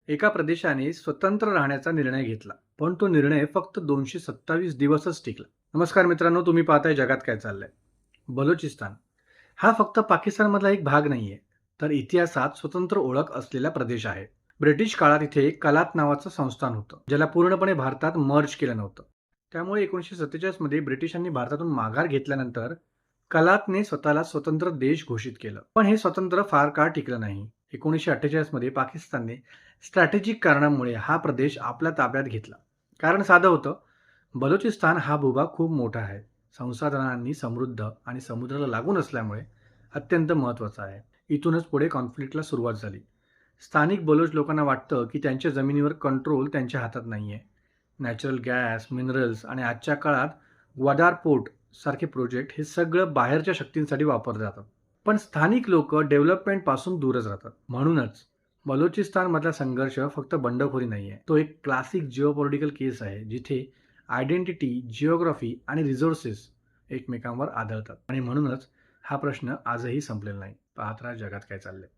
एका प्रदेशाने स्वतंत्र राहण्याचा निर्णय घेतला, पण तो निर्णय फक्त 227 दिवसच टिकला. नमस्कार मित्रांनो, तुम्ही पाहताय जगात काय चाललंय. बलुचिस्तान हा फक्त पाकिस्तानमधला एक भाग नाहीये, तर इतिहासात स्वतंत्र ओळख असलेला प्रदेश आहे. ब्रिटिश काळात इथे कलात नावाचं संस्थान होतं, ज्याला पूर्णपणे भारतात मर्ज केलं नव्हतं. त्यामुळे 1947 मध्ये ब्रिटिशांनी भारतातून माघार घेतल्यानंतर कलातने स्वतःला स्वतंत्र देश घोषित केलं. पण हे स्वतंत्र फार काळ टिकलं नाही. 1948 मध्ये पाकिस्तानने स्ट्रॅटेजिक कारणामुळे हा प्रदेश आपल्या ताब्यात घेतला. कारण साधं होतं, बलुचिस्तान हा भूभाग खूप मोठा आहे, संसाधनांनी समृद्ध आणि समुद्राला लागून असल्यामुळे अत्यंत महत्त्वाचा आहे. इथूनच पुढे कॉन्फ्लिक्टला सुरुवात झाली. स्थानिक बलोच लोकांना वाटतं की त्यांच्या जमिनीवर कंट्रोल त्यांच्या हातात नाहीये. नॅचरल गॅस, मिनरल्स आणि आजच्या काळात ग्वादार पोर्ट सारखे प्रोजेक्ट हे सगळं बाहेरच्या शक्तींसाठी वापरले जातात. पण स्थानिक लोक डेव्हलपमेंटपासून दूरच राहतात. म्हणूनच बलुचिस्तानमधला संघर्ष फक्त बंडखोरी नाहीये. तो एक क्लासिक जिओपॉलिटिकल केस आहे, जिथे आयडेंटिटी, जिओग्राफी आणि रिसोर्सेस एकमेकांवर आदळतात. आणि म्हणूनच हा प्रश्न आजही संपलेला नाही. पाहत राहा जगात काय चाललंय.